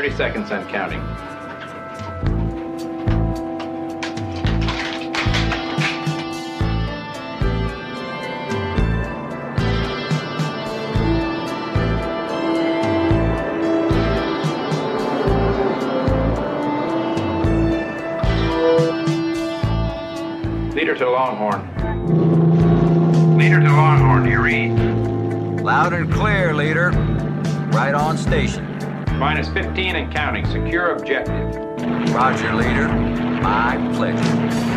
30 seconds and counting. Leader to Longhorn. Leader to Longhorn, do you read? Loud and clear, leader. Right on station. Minus 15 and counting. Secure objective. Roger, leader. My pleasure.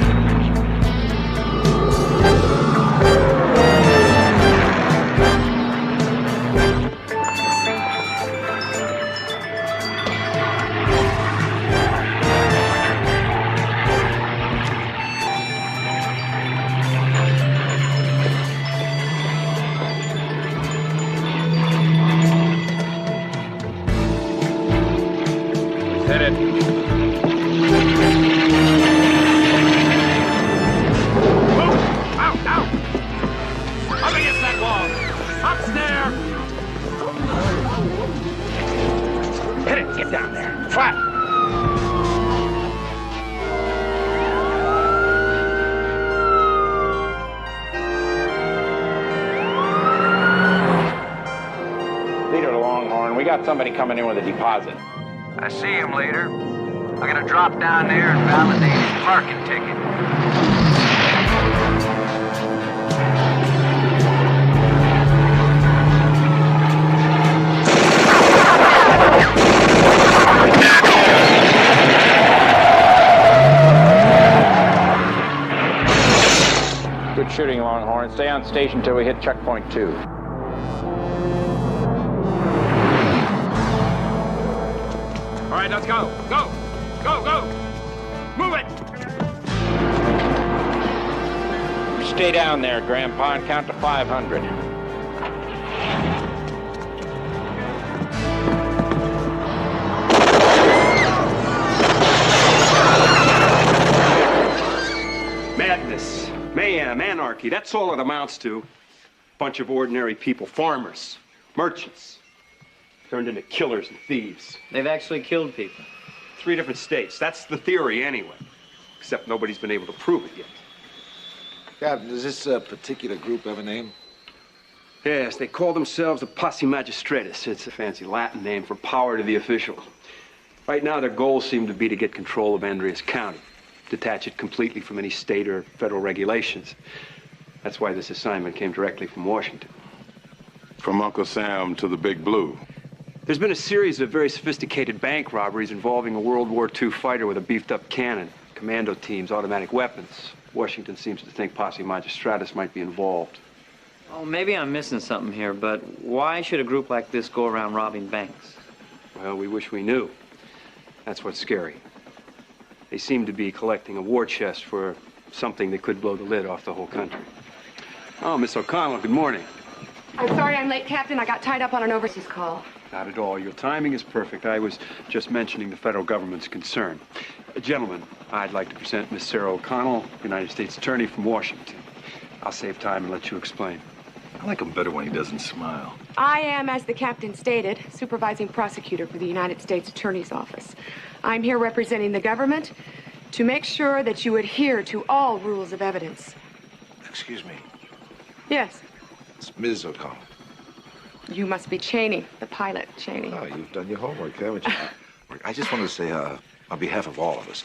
Hit it. Move! Out! Out! Up against that wall! Upstairs! Hit it! Get down there! Flat! Leader to Longhorn, we got somebody coming in with a deposit. I see him, leader. I'm gonna drop down there and validate his parking ticket. Good shooting, Longhorn. Stay on station till we hit checkpoint 2. All right, let's go. Go! Go, go! Move it! Stay down there, Grandpa, and count to 500. Madness, mayhem, anarchy, that's all it amounts to. Bunch of ordinary people, farmers, merchants, turned into killers and thieves. They've actually killed people. 3 different states, that's the theory anyway. Except nobody's been able to prove it yet. Captain, does this particular group have a name? Yes, they call themselves the Posse Magistratus. It's a fancy Latin name for power to the officials. Right now, their goals seem to be to get control of Andreas County, detach it completely from any state or federal regulations. That's why this assignment came directly from Washington. From Uncle Sam to the Big Blue. There's been a series of very sophisticated bank robberies involving a World War II fighter with a beefed-up cannon, commando teams, automatic weapons. Washington seems to think Posse Magistratus might be involved. Oh, maybe I'm missing something here, but why should a group like this go around robbing banks? Well, we wish we knew. That's what's scary. They seem to be collecting a war chest for something that could blow the lid off the whole country. Oh, Miss O'Connell, good morning. I'm sorry I'm late, Captain. I got tied up on an overseas call. Not at all. Your timing is perfect. I was just mentioning the federal government's concern. Gentlemen, I'd like to present Miss Sarah O'Connell, United States Attorney from Washington. I'll save time and let you explain. I like him better when he doesn't smile. I am, as the captain stated, supervising prosecutor for the United States Attorney's Office. I'm here representing the government to make sure that you adhere to all rules of evidence. Excuse me. Yes, It's Ms. O'Connell. you must be Cheney, the pilot, Cheney. Oh, you've done your homework, haven't you? I just wanted to say, on behalf of all of us,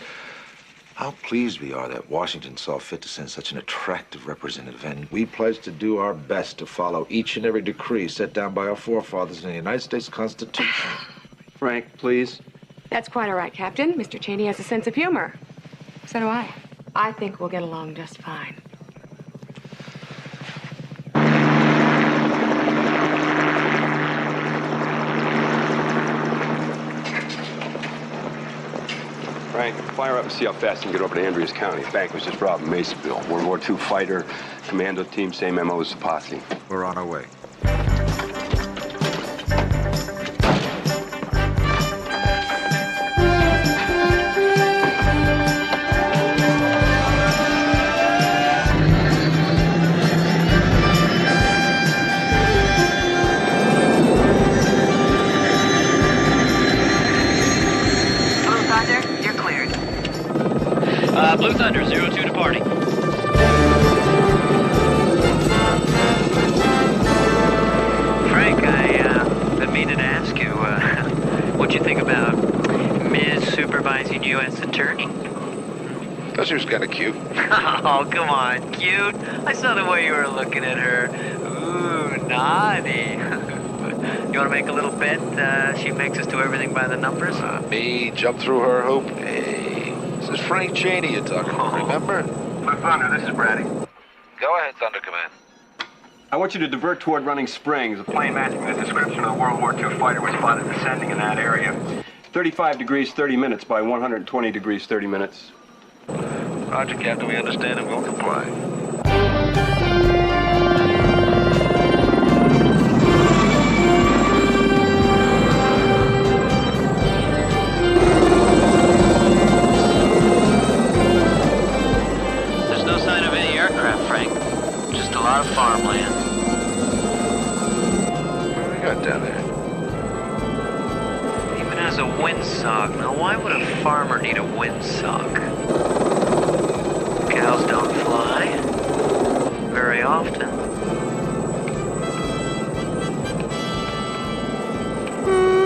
how pleased we are that Washington saw fit to send such an attractive representative, and we pledge to do our best to follow each and every decree set down by our forefathers in the United States Constitution. Frank, please. That's quite all right, Captain. Mr. Cheney has a sense of humor. So do I. I think we'll get along just fine. Frank, fire up and see how fast you can get over to Andreas County. The bank was just robbed in Masonville. World War II fighter, commando team, same MO as the Posse. We're on our way. Blue Thunder, 02 departing. Frank, I've been meaning to ask you, what'd you think about Ms. Supervising U.S. Attorney? Thought she was kind of cute. Oh, come on, cute. I saw the way you were looking at her. Ooh, naughty. You want to make a little bet she makes us do everything by the numbers? Me jump through her hoop? Hey, this is Frank Cheney you're talking about, remember? Blue Thunder, this is Brady. Go ahead, Thunder Command. I want you to divert toward Running Springs. A Plane matching the description of the World War II fighter was spotted descending in that area. 35 degrees 30 minutes by 120 degrees 30 minutes. Roger, Captain, we understand and will comply. There's no sign of any aircraft, Frank. Just a lot of farmland. What do we got down there? Even has a windsock. Now, why would a farmer need a windsock? Cows don't fly. Very often.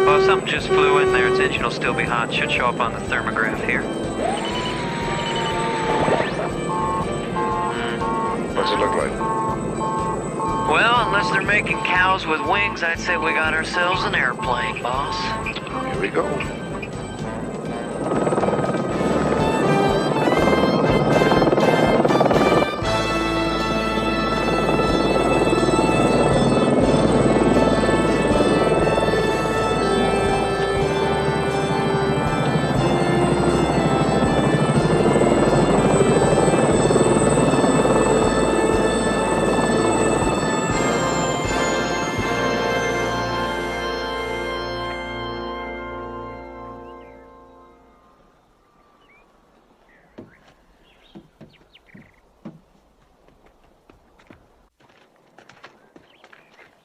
Well, if something just flew in there, its engine will still be hot. Should show up on the thermograph here. What's it look like? Well, unless they're making cows with wings, I'd say we got ourselves an airplane, boss. Here we go.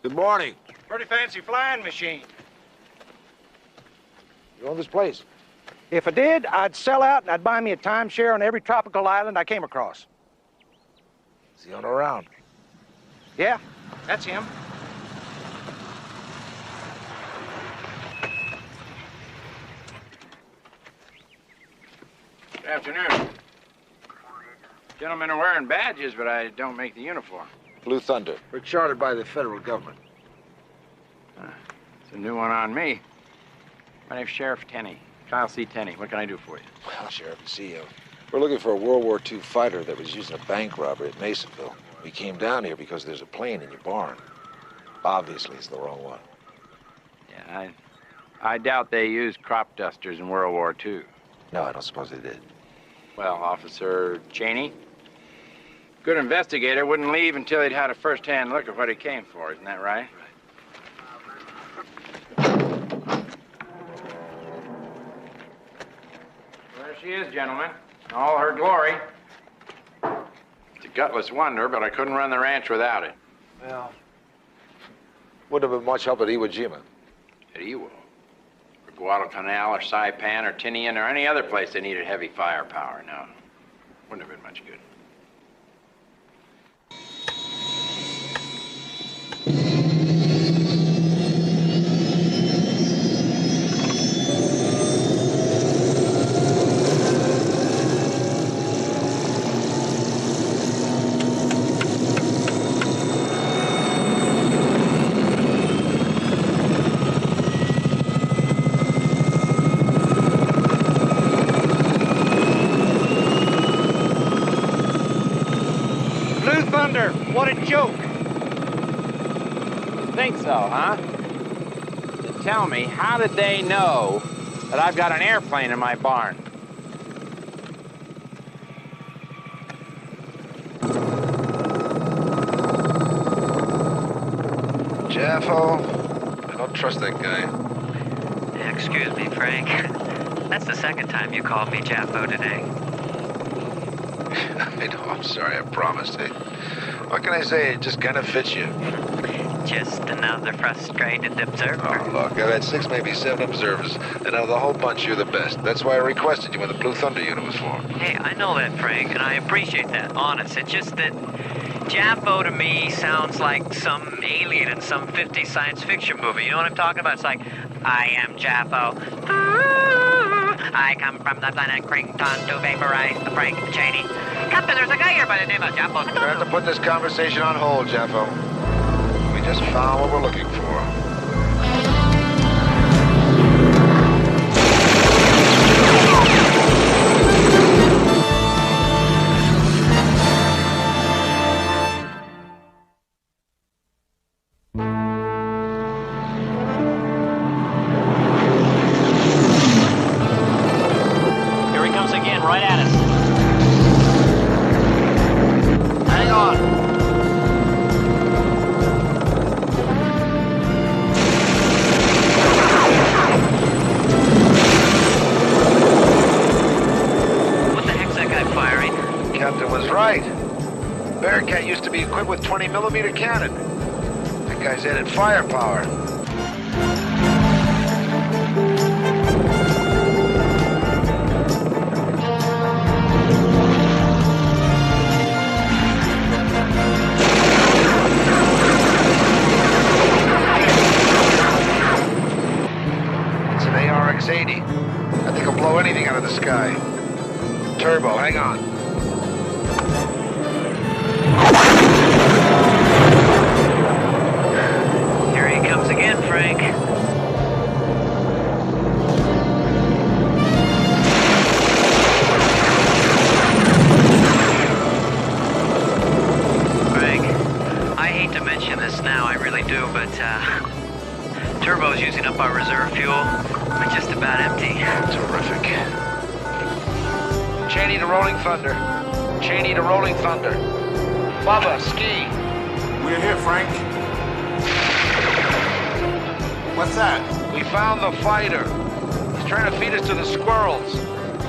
Good morning. Pretty fancy flying machine. You own this place? If I did, I'd sell out and I'd buy me a timeshare on every tropical island I came across. Is the owner around? Yeah, that's him. Good afternoon. Gentlemen are wearing badges, but I don't make the uniform. Blue Thunder. We're chartered by the federal government. It's a new one on me. My name's Sheriff Tenney. Kyle C. Tenney. What can I do for you? Well, Sheriff, you see, we're looking for a World War II fighter that was using a bank robbery at Masonville. We came down here because there's a plane in your barn. Obviously, it's the wrong one. Yeah, I doubt they used crop dusters in World War II. No, I don't suppose they did. Well, Officer Cheney, good investigator wouldn't leave until he'd had a first-hand look at what he came for. Isn't that right? There she is, gentlemen. In all her glory. It's a gutless wonder, but I couldn't run the ranch without it. Well, wouldn't have been much help at Iwo Jima. At Iwo, or Guadalcanal, or Saipan, or Tinian, or any other place they needed heavy firepower. No, wouldn't have been much good. What a joke. Think so, huh? Then tell me, how did they know that I've got an airplane in my barn? Jaffo, I don't trust that guy. Excuse me, Frank. That's the second time you called me Jaffo today. I know, I'm sorry, I promised. Hey, what can I say? It just kind of fits you. Just another frustrated observer. Oh, look, I've had 6, maybe 7 observers, and out of the whole bunch, you're the best. That's why I requested you when the Blue Thunder unit was formed. Hey, I know that, Frank, and I appreciate that, honest. It's just that Jaffa to me sounds like some alien in some 50s science fiction movie. You know what I'm talking about? It's like, I am Jaffa. I come from the planet Krington to vaporize the Frank Cheney. Captain, there's a guy here by the name of Jaffa. We're gonna have to put this conversation on hold, Jeffo. We just found what we're looking for. Here he comes again, right at us. Hang on. What the heck's that guy firing? Captain was right. Bearcat used to be equipped with 20mm cannon. That guy's added firepower. It's an ARX-80. I think it'll blow anything out of the sky. Turbo, hang on. Here he comes again, Frank. Frank, I hate to mention this now, I really do, but Turbo's using up our reserve fuel. We're just about empty. Terrific. Cheney to Rolling Thunder. Cheney to Rolling Thunder. Bubba, ski. We're here, Frank. What's that? We found the fighter. He's trying to feed us to the squirrels.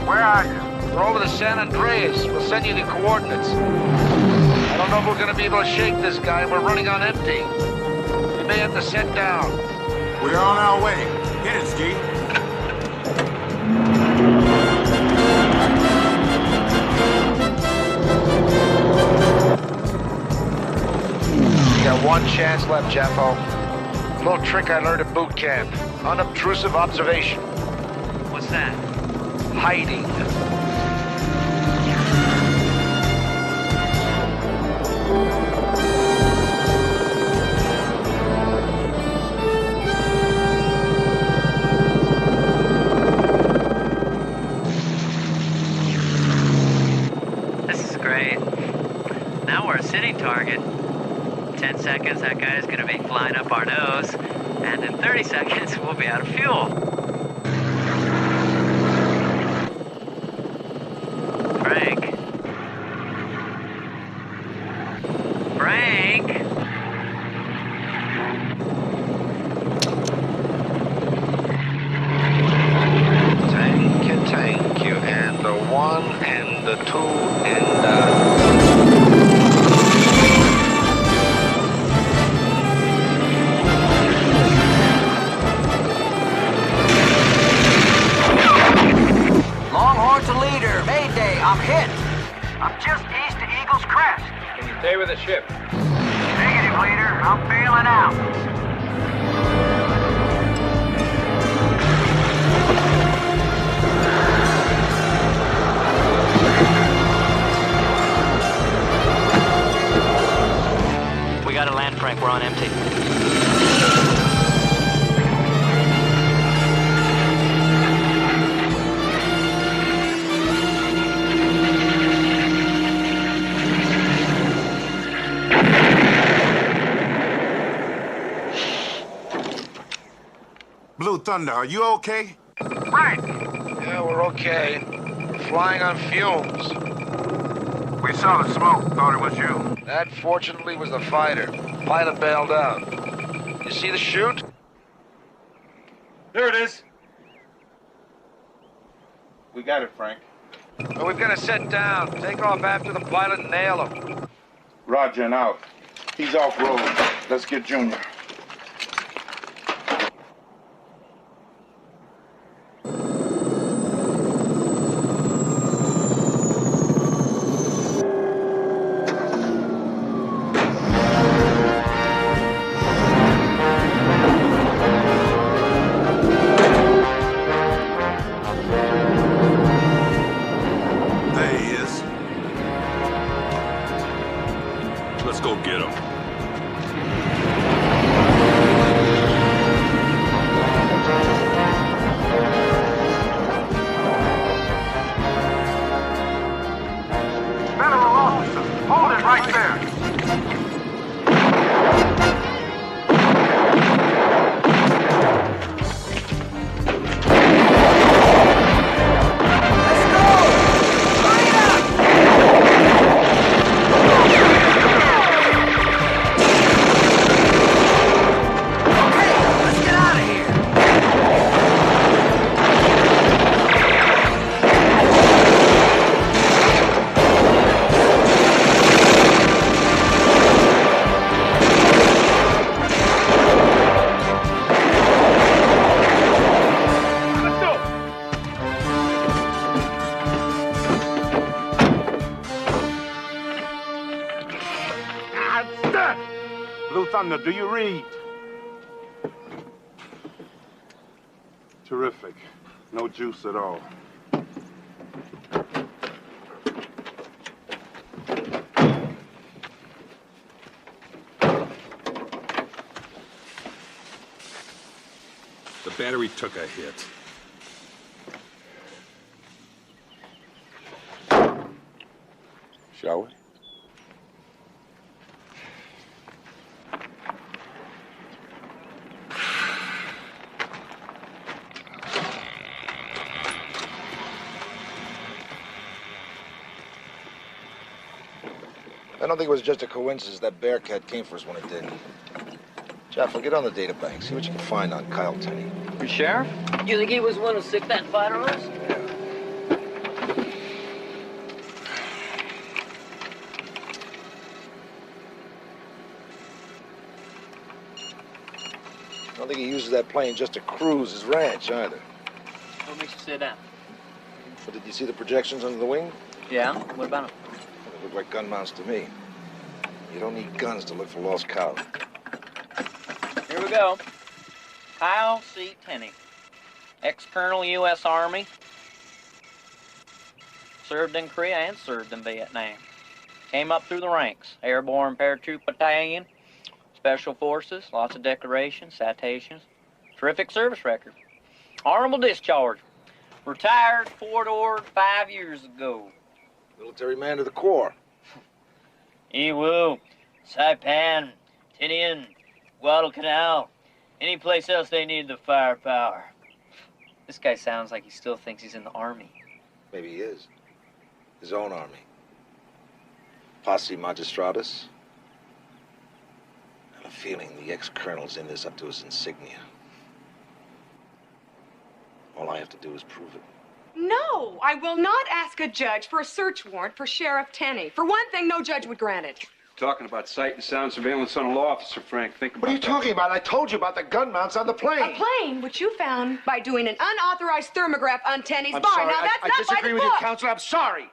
Where are you? We're over to San Andreas. We'll send you the coordinates. I don't know if we're going to be able to shake this guy. We're running on empty. We may have to set down. We're on our way. Hit it, Ski. You got one chance left, Jeffo. A little trick I learned at boot camp. Unobtrusive observation. What's that? Hiding. This is great. Now we're a sitting target. 10 seconds, that guy is going to be flying up our nose. And in 30 seconds, we'll be out of fuel. Frank? Frank? Thank you. And the 1 and the 2 and Longhorn to leader. Mayday, I'm hit. I'm just east of Eagle's Crest. Can you stay with the ship? Negative, leader. I'm bailing out. We gotta land, Frank. We're on empty. Blue Thunder, are you okay? Frank! yeah, we're okay. We're flying on fumes. We saw the smoke. Thought it was you. That, fortunately, was the fighter. Pilot bailed out. You see the chute? There it is. We got it, Frank. Well, we've got to set down. Take off after the pilot and nail him. Roger and out. He's off road. Let's get Junior. There he is. Let's go get him. Federal officer, hold it right there. Blue Thunder, do you read? Terrific. No juice at all. The battery took a hit. Shall we? I don't think it was just a coincidence that Bearcat came for us when it did. Jeff, we'll get on the data bank, see what you can find on Kyle Tenney. The sheriff? You think he was the one who sicked that fighter on us? I don't think he uses that plane just to cruise his ranch, either. What makes you say that? But did you see the projections under the wing? Yeah? What about him? They look like gun mounts to me. You don't need guns to look for lost cows. Here we go. Kyle C. Tenney, ex-colonel, U.S. Army. Served in Korea and served in Vietnam. Came up through the ranks. Airborne Paratroop Battalion, Special Forces, lots of decorations, citations. Terrific service record. Honorable discharge. Retired, Fort-Ord 5 years ago. Military man to the core. Iwu, Saipan, Tinian, Guadalcanal, any place else they need the firepower. This guy sounds like he still thinks he's in the army. Maybe he is. His own army. Posse Magistratus. I have a feeling the ex-colonel's in this up to his insignia. All I have to do is prove it. No, I will not ask a judge for a search warrant for Sheriff Tenney. For one thing, no judge would grant it. Talking about sight and sound surveillance on a law officer, Frank. Think about What are you that. talking about? I told you about the gun mounts on the plane. A plane which you found by doing an unauthorized thermograph on Tenney's I'm bar. sorry. Now, that's I not disagree by the with you, book. Counselor. I'm sorry.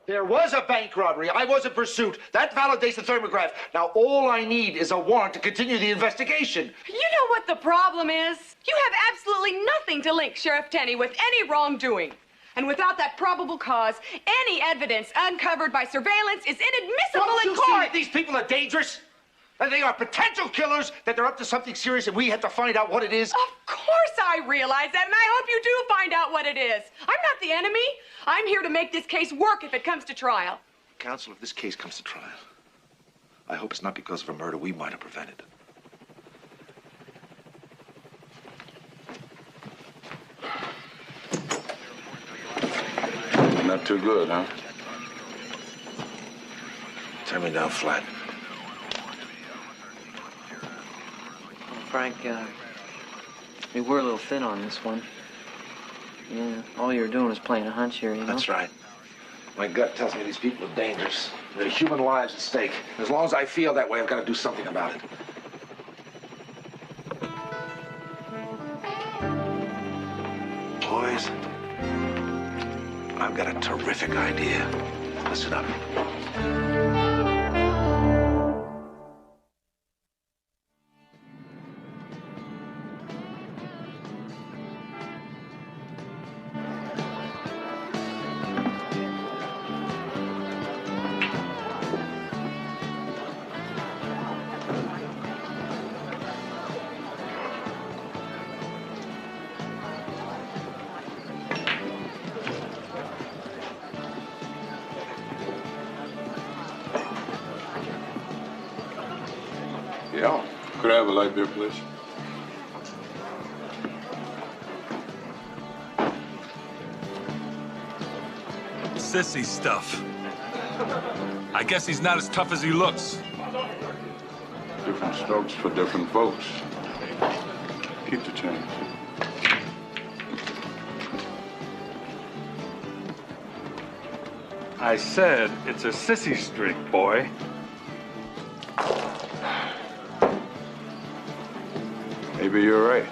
There was a bank robbery. I was in pursuit. That validates the thermograph. Now, all I need is a warrant to continue the investigation. You know what the problem is? You have absolutely nothing to link Sheriff Tenney with any wrongdoing. And without that probable cause, any evidence uncovered by surveillance is inadmissible Don't in you court. see that these people are dangerous? And they are potential killers, that they're up to something serious, and we have to find out what it is? Of course I realize that, and I hope you do find out what it is. I'm not the enemy. I'm here to make this case work if it comes to trial. Counsel, if this case comes to trial, I hope it's not because of a murder we might have prevented. Not too good, huh? Turn me down flat. Frank, we were a little thin on this one. Yeah, all you were doing was playing a hunch here, you know? That's right. My gut tells me these people are dangerous. There are human lives at stake. As long as I feel that way, I've got to do something about it. Boys, I've got a terrific idea. Listen up. Yeah. Could I have a light beer, please? Sissy stuff. I guess he's not as tough as he looks. Different strokes for different folks. Keep the change. I said it's a sissy streak, boy. Maybe you're right.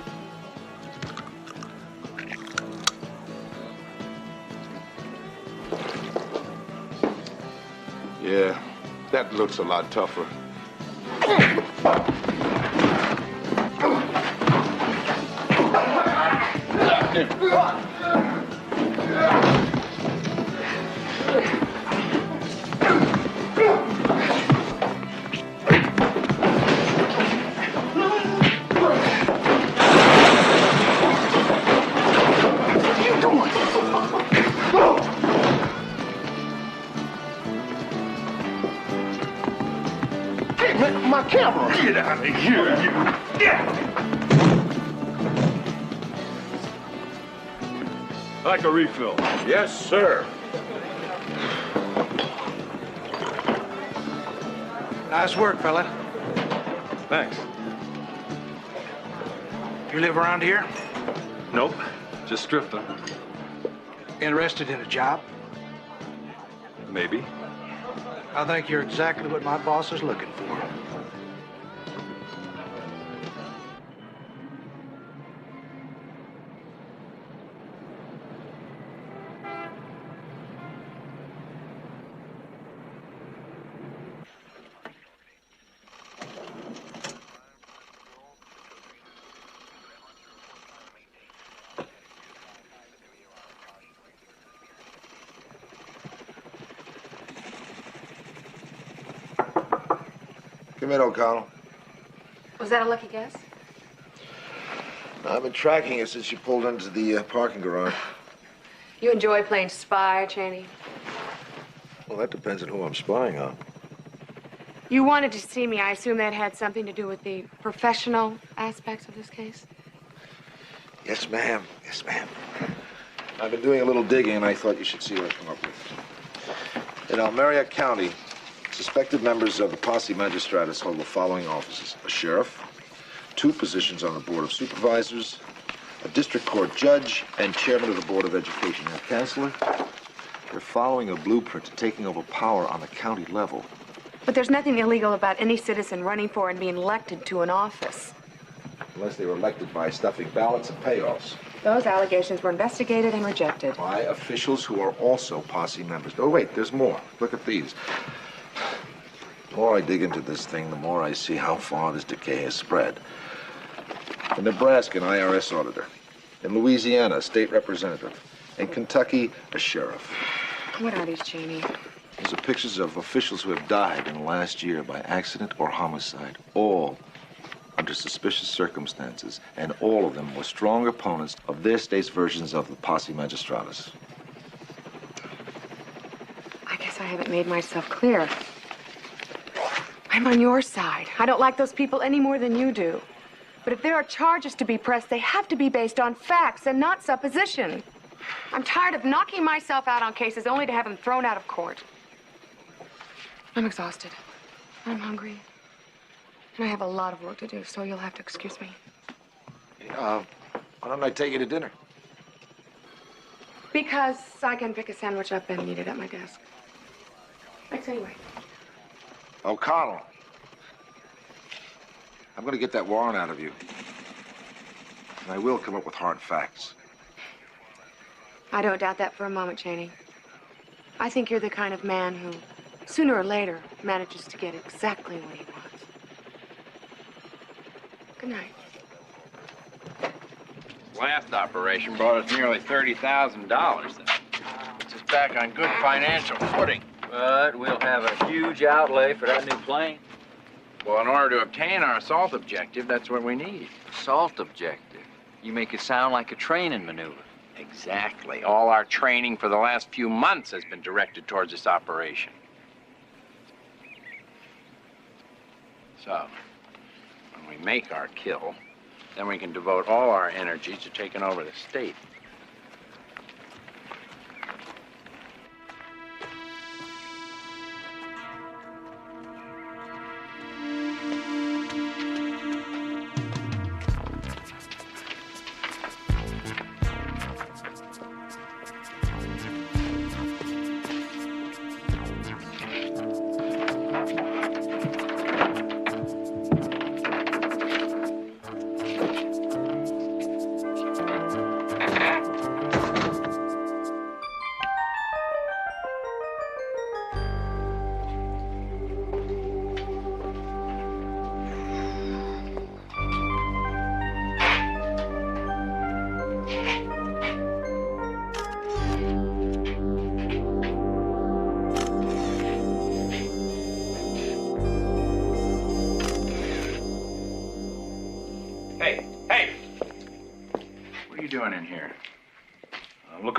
Yeah, that looks a lot tougher. My camera! Get out of here, you! Like a refill. Yes, sir. Nice work, fella. Thanks. You live around here? Nope, just drifting. Interested in a job? Maybe. I think you're exactly what my boss is looking for. Come in, O'Connell. Was that a lucky guess? I've been tracking you since you pulled into the parking garage. You enjoy playing spy, Cheney? Well, that depends on who I'm spying on. You wanted to see me. I assume that had something to do with the professional aspects of this case? Yes, ma'am. Yes, ma'am. I've been doing a little digging, and I thought you should see what I come up with. In Almeria County, suspected members of the posse magistratus hold the following offices: a sheriff, 2 positions on the board of supervisors, a district court judge, and chairman of the board of education. Now, Counselor, they're following a blueprint to taking over power on the county level. But there's nothing illegal about any citizen running for and being elected to an office. Unless they were elected by stuffing ballots and payoffs. Those allegations were investigated and rejected. By officials who are also posse members. Oh, wait, there's more. Look at these. The more I dig into this thing, the more I see how far this decay has spread. In Nebraska, an IRS auditor. In Louisiana, a state representative. In Kentucky, a sheriff. What are these, Cheney? These are pictures of officials who have died in the last year by accident or homicide. All under suspicious circumstances. And all of them were strong opponents of their state's versions of the posse magistratus. I guess I haven't made myself clear. I'm on your side. I don't like those people any more than you do. But if there are charges to be pressed, they have to be based on facts and not supposition. I'm tired of knocking myself out on cases only to have them thrown out of court. I'm exhausted. I'm hungry. And I have a lot of work to do, so you'll have to excuse me. Why don't I take you to dinner? Because I can pick a sandwich up and eat it at my desk. Thanks anyway. O'Connell. I'm going to get that warrant out of you. And I will come up with hard facts. I don't doubt that for a moment, Cheney. I think you're the kind of man who, sooner or later, manages to get exactly what he wants. Good night. Last operation brought us nearly $30,000. It's just back on good financial footing. But we'll have a huge outlay for that new plane. Well, in order to obtain our assault objective, that's what we need. Assault objective? You make it sound like a training maneuver. Exactly. All our training for the last few months has been directed towards this operation. So, when we make our kill, then we can devote all our energies to taking over the state.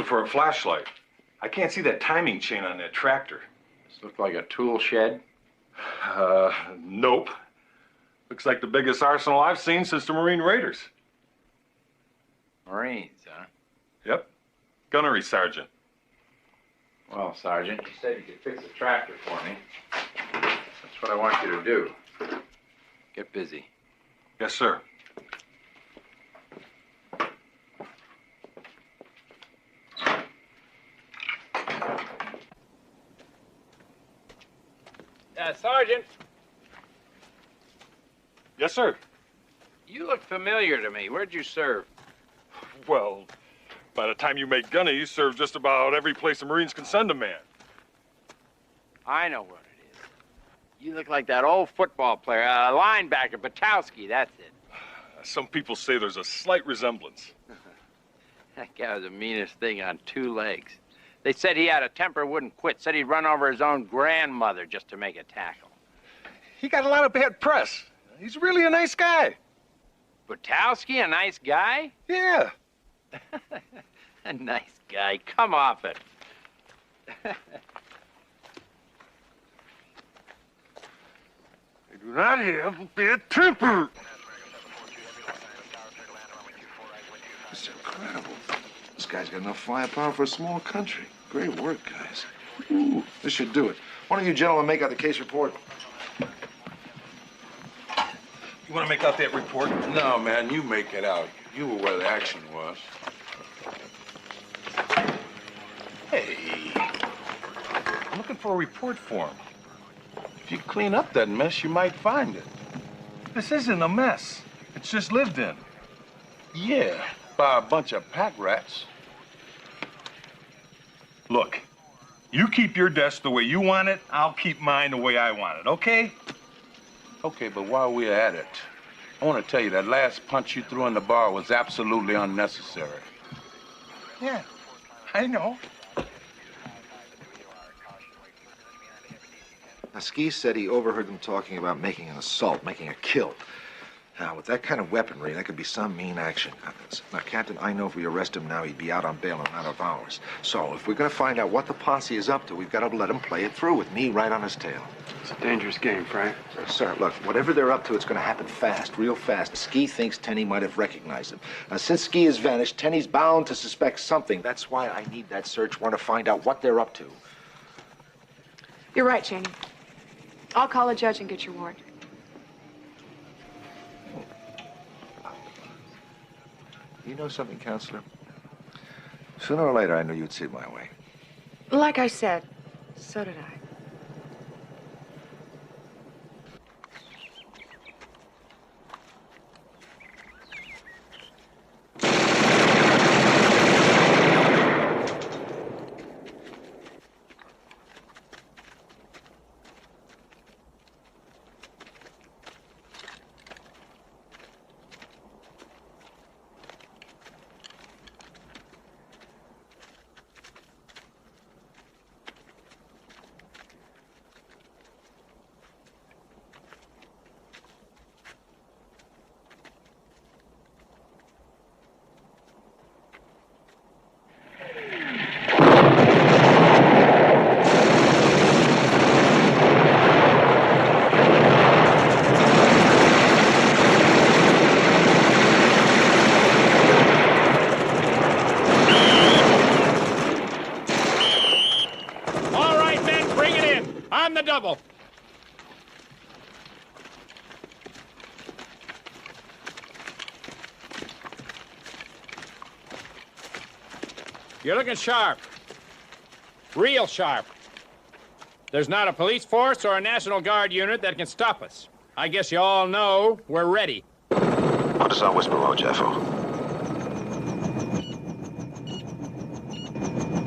For a flashlight. I can't see that timing chain on that tractor. Does this look like a tool shed? Nope. Looks like the biggest arsenal I've seen since the Marine Raiders. Marines, huh? Yep. Gunnery sergeant. Well, Sergeant, you said you could fix the tractor for me. That's what I want you to do. Get busy. Yes, sir. Sergeant. Yes, sir. You look familiar to me. Where'd you serve? Well, by the time you make gunny, you serve just about every place the Marines can send a man. I know what it is. You look like that old football player, linebacker, Batowski, that's it. Some people say there's a slight resemblance. That guy was the meanest thing on two legs. They said he had a temper, wouldn't quit. Said he'd run over his own grandmother just to make a tackle. He got a lot of bad press. He's really a nice guy. Batowski, a nice guy? Yeah. A nice guy. Come off it. I do not have bad temper. It's incredible. This guy's got enough firepower for a small country. Great work, guys. Ooh, this should do it. Why don't you gentlemen make out the case report? You want to make out that report? No, man, you make it out. You were where the action was. Hey, I'm looking for a report form. If you clean up that mess, you might find it. This isn't a mess. It's just lived in. Yeah, by a bunch of pack rats. Look, you keep your desk the way you want it, I'll keep mine the way I want it, okay? Okay, but while we're at it, I want to tell you that last punch you threw in the bar was absolutely unnecessary. Yeah, I know. Now, Ski said he overheard them talking about making an assault, making a kill. Now, with that kind of weaponry, that could be some mean action. Now, Captain, I know if we arrest him now, he'd be out on bail in a matter of hours. So, if we're going to find out what the posse is up to, we've got to let him play it through with me right on his tail. It's a dangerous game, Frank. Sir, look, whatever they're up to, it's going to happen fast, real fast. Ski thinks Tenny might have recognized him. Now, since Ski has vanished, Tenny's bound to suspect something. That's why I need that search warrant to find out what they're up to. You're right, Cheney. I'll call a judge and get your warrant. You know something, Counselor? Sooner or later, I knew you'd see it my way. Like I said, so did I. On the double. You're looking sharp. Real sharp. There's not a police force or a National Guard unit that can stop us. I guess you all know we're ready. Put us on whisper mode, Jeffo.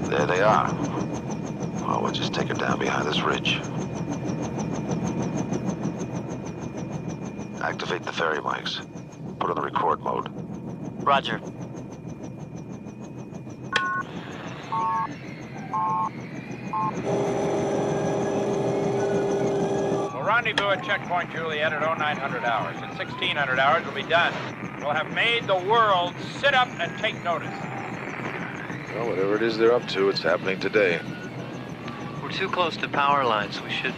There they are. Well, we'll just take her down behind this ridge. Activate the ferry mics. Put on the record mode. Roger. We'll rendezvous at checkpoint Juliet at 0900 hours. At 1600 hours, we'll be done. We'll have made the world sit up and take notice. Well, whatever it is they're up to, it's happening today. We're too close to power lines. We should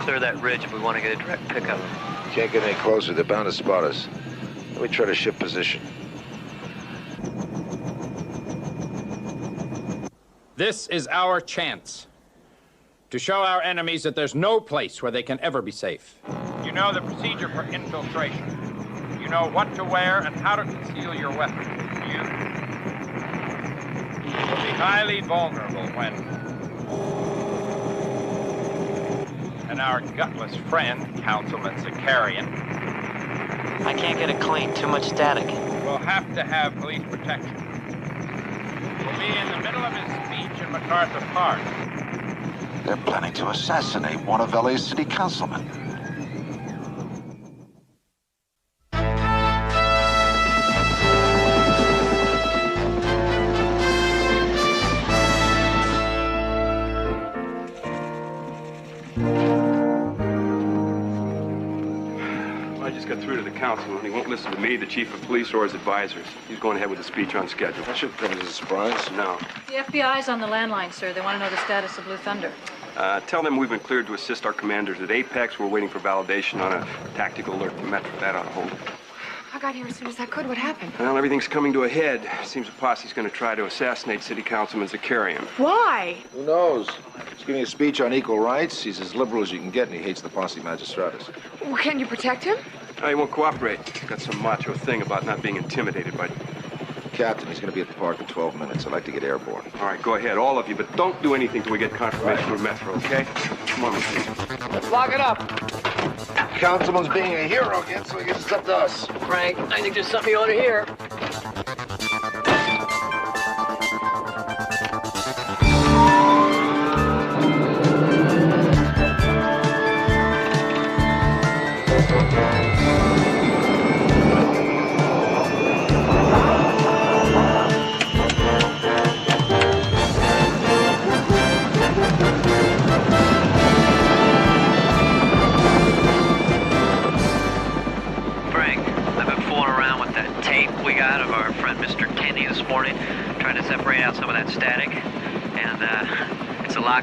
clear that ridge if we want to get a direct pickup. Can't get any closer. They're bound to spot us. Let me try to shift position. This is our chance to show our enemies that there's no place where they can ever be safe. You know the procedure for infiltration. You know what to wear and how to conceal your weapon. You will be highly vulnerable when... And our gutless friend, Councilman Zakarian... I can't get it clean. Too much static. Will have to have police protection. Will be in the middle of his speech in MacArthur Park. They're planning to assassinate one of LA's city councilmen. I just got through to the councilman. He won't listen to me, the chief of police, or his advisors. He's going ahead with the speech on schedule. That should come as a surprise. No. The FBI's on the landline, sir. They want to know the status of Blue Thunder. Tell them we've been cleared to assist our commanders at Apex. We're waiting for validation on a tactical alert from Metro. That ought to hold it. I got here as soon as I could. What happened? Well, everything's coming to a head. Seems a posse's going to try to assassinate City Councilman Zakarian. Why? Who knows? He's giving a speech on equal rights. He's as liberal as you can get, and he hates the posse magistratus. Well, can you protect him? No, he won't cooperate. He's got some macho thing about not being intimidated by... Captain, he's going to be at the park in 12 minutes. I'd like to get airborne. All right, go ahead, all of you, but don't do anything till we get confirmation from Metro, okay? Come on, please. Let's lock it up. Councilman's being a hero again, so I guess it's up to us. Frank, I think there's something you ought to hear.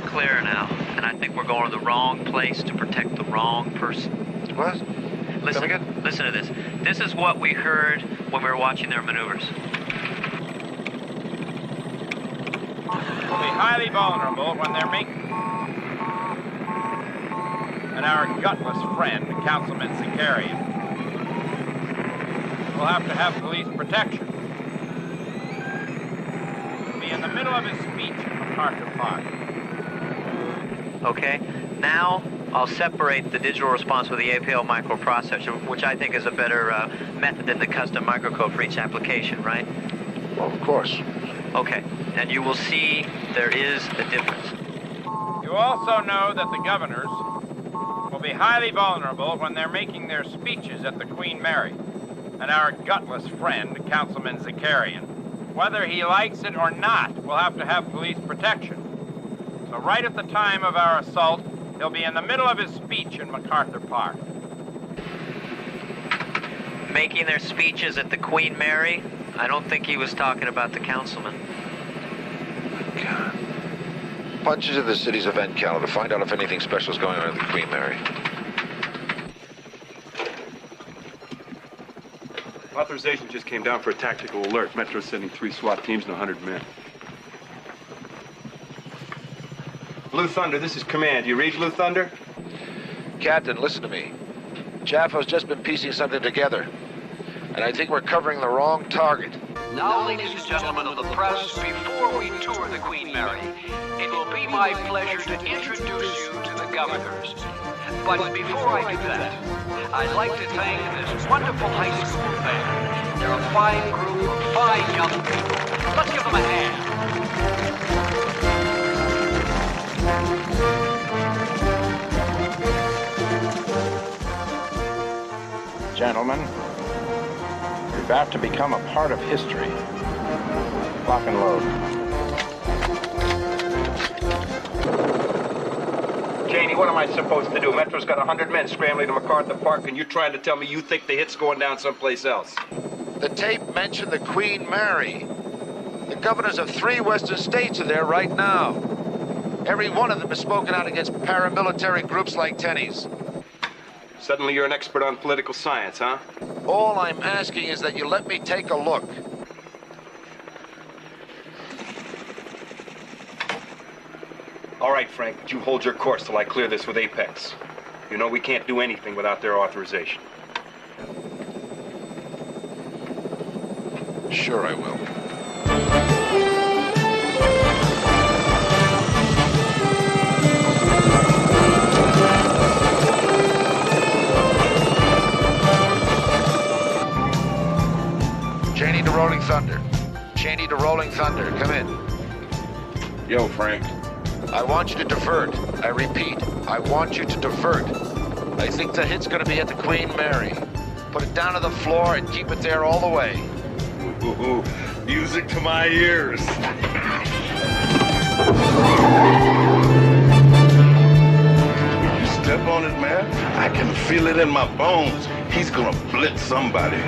Clear now, and I think we're going to the wrong place to protect the wrong person. What? Listen to this. This is what we heard when we were watching their maneuvers. Will be highly vulnerable when they're making... And our gutless friend, Councilman Zakarian, will have to have police protection. He'll be in the middle of his speech in MacArthur Park. Okay, now I'll separate the digital response with the APL microprocessor, which I think is a better method than the custom microcode for each application, right? Well, of course. Okay, and you will see there is a difference. You also know that the governors will be highly vulnerable when they're making their speeches at the Queen Mary. And our gutless friend, Councilman Zakarian, whether he likes it or not, will have to have police protection. So right at the time of our assault, he'll be in the middle of his speech in MacArthur Park. Making their speeches at the Queen Mary? I don't think he was talking about the councilman. God. Punch into the city's event calendar to find out if anything special is going on at the Queen Mary. Authorization just came down for a tactical alert. Metro's sending 3 SWAT teams and 100 men. Blue Thunder, this is Command. You read Blue Thunder? Captain, listen to me. Jaffo's just been piecing something together. And I think we're covering the wrong target. Now, ladies and gentlemen of the press, before we tour the Queen Mary, it will be my pleasure to introduce you to the governors. But before I do that, I'd like to thank this wonderful high school band. They're a fine group of fine young people. Let's give them a hand. Gentlemen, you're about to become a part of history. Lock and load. Janie, what am I supposed to do? Metro's got 100 men scrambling to MacArthur Park, and you're trying to tell me you think the hit's going down someplace else. The tape mentioned the Queen Mary. The governors of 3 western states are there right now. Every one of them has spoken out against paramilitary groups like Tenney's. Suddenly you're an expert on political science, huh? All I'm asking is that you let me take a look. All right, Frank, but you hold your course till I clear this with Apex. You know we can't do anything without their authorization. Sure I will. Cheney to Rolling Thunder. Cheney to Rolling Thunder. Come in. Yo, Frank. I want you to divert. I repeat, I want you to divert. I think the hit's gonna be at the Queen Mary. Put it down to the floor and keep it there all the way. Ooh, music to my ears. Step on it, man. I can feel it in my bones. He's gonna blitz somebody.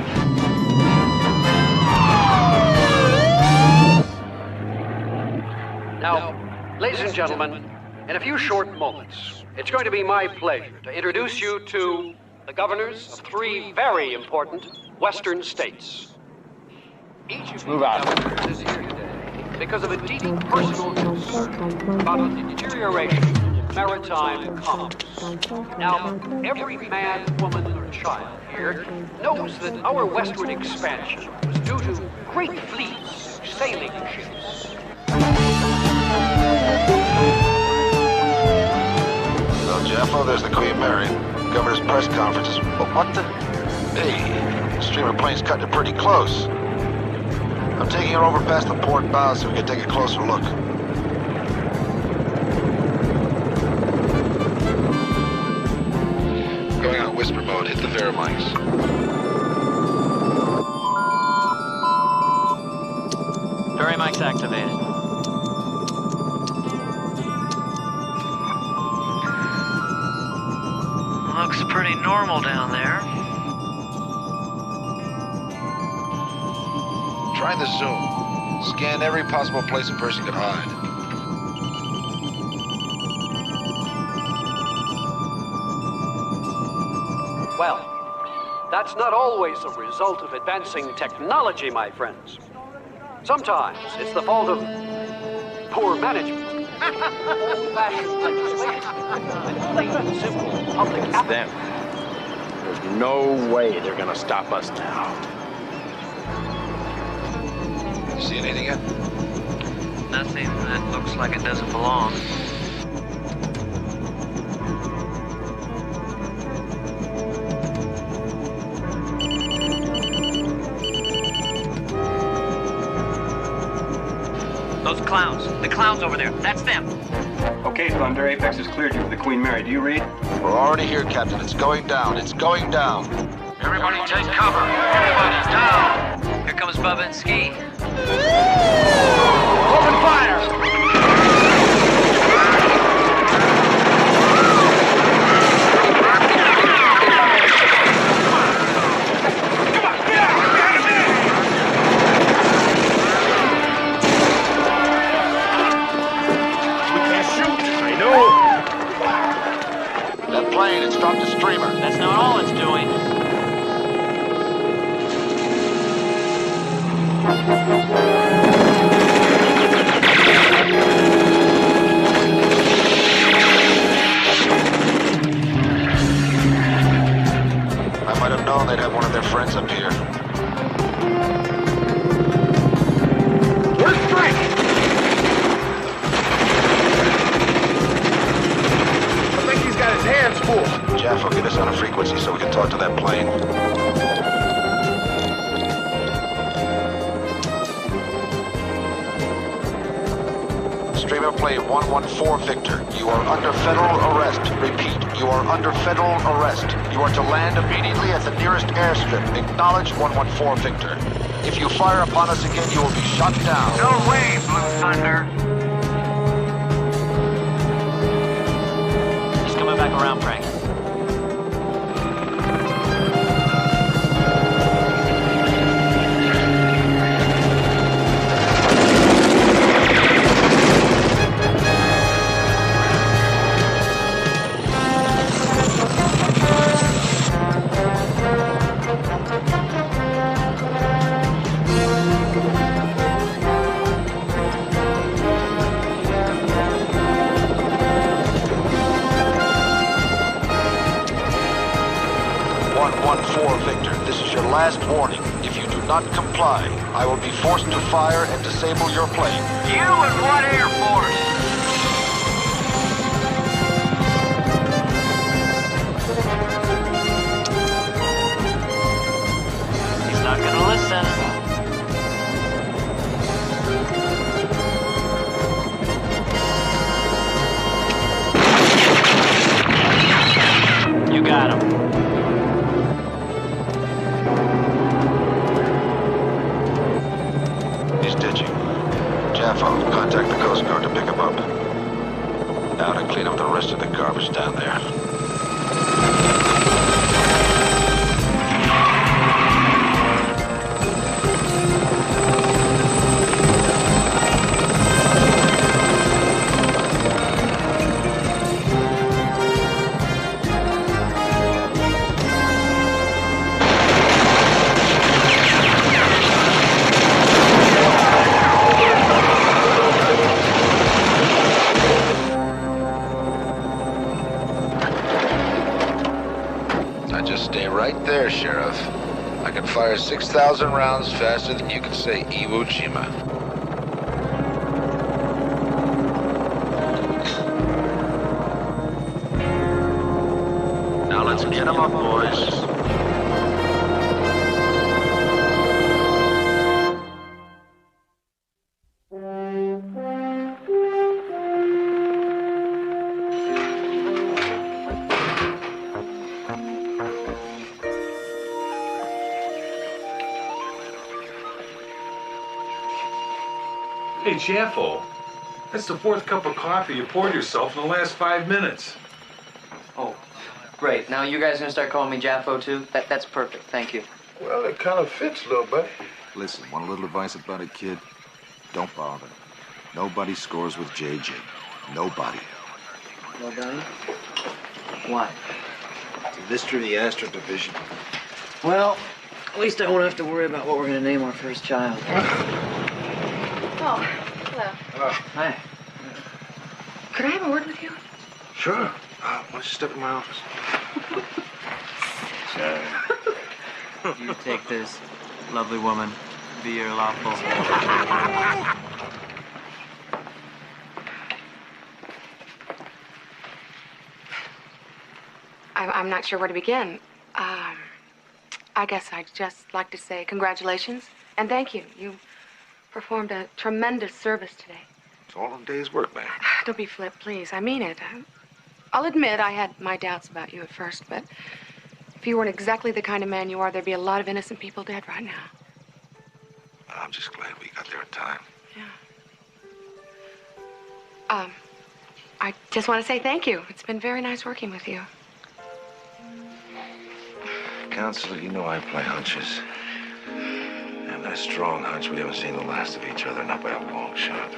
Now, ladies and gentlemen, in a few short moments, it's going to be my pleasure to introduce you to the governors of 3 very important western states. Each of Move out. governors is here today because of a deep personal concern about the deterioration of maritime commerce. Now, every man, woman, or child here knows that our westward expansion was due to great fleets, sailing ships. So, Jaffo, there's the Queen Mary. Governor's press conferences. What the? Hey, streamer plane's cutting it pretty close. I'm taking her over past the port bow so we can take a closer look. Going on whisper mode. Hit the Verimics. Verimics activated. Looks pretty normal down there. Try the zoom. Scan every possible place a person could hide. Well, that's not always a result of advancing technology, my friends. Sometimes it's the fault of poor management, old-fashioned legislation, and plain and simple public It's them. There's no way they're gonna stop us now. See anything yet? Nothing that looks like it doesn't belong. Those clowns. The clowns over there. That's them. Okay, Thunder, Apex has cleared you for the Queen Mary. Do you read? We're already here, Captain. It's going down. It's going down. Everybody take cover. Everybody down. Here comes Bubba and Ski. Open fire! That plane, it's dropped a streamer. That's not all it's doing. they'd have one of their friends up here. Where's Frank? I think he's got his hands full. Jeff will get us on a frequency so we can talk to that plane. Streamer plane 114 Victor. You are under federal arrest. Repeat, you are under federal arrest. You are to land immediately at the nearest airstrip. Acknowledge 114 Victor. If you fire upon us again, you will be shot down. No way, Blue Thunder. He's coming back around, Frank. Victor, this is your last warning. If you do not comply, I will be forced to fire and disable your plane. You and what Air Force? He's not gonna listen. You got him. Contact the Coast Guard to pick him up. Now to clean up the rest of the garbage down there. Right there, Sheriff. I can fire 6,000 rounds faster than you can say Iwo Jima. Now let's get them up, boys. Hey, Jaffo, that's the fourth cup of coffee you poured yourself in the last 5 minutes. Oh, great. Now you guys gonna start calling me Jaffo, too? That's perfect. Thank you. Well, it kind of fits, little buddy. Listen, want a little advice about it, kid? Don't bother. Nobody scores with JJ. Nobody. Nobody? Why? It's a mystery of the Astro Division. Well, at least I won't have to worry about what we're gonna name our first child. Oh, hello. Hi. Could I have a word with you? Sure. Why don't you step in my office? You take this, lovely woman, be your lawful. I'm not sure where to begin. I guess I'd just like to say congratulations and thank you. You performed a tremendous service today. It's all a day's work, man. Don't be flip, please. I mean it. I'll admit I had my doubts about you at first, but if you weren't exactly the kind of man you are, there'd be a lot of innocent people dead right now. I'm just glad we got there in time. Yeah. I just want to say thank you. It's been very nice working with you. Counselor, you know I play hunches. And a strong hunch we haven't seen the last of each other, not by a long shot.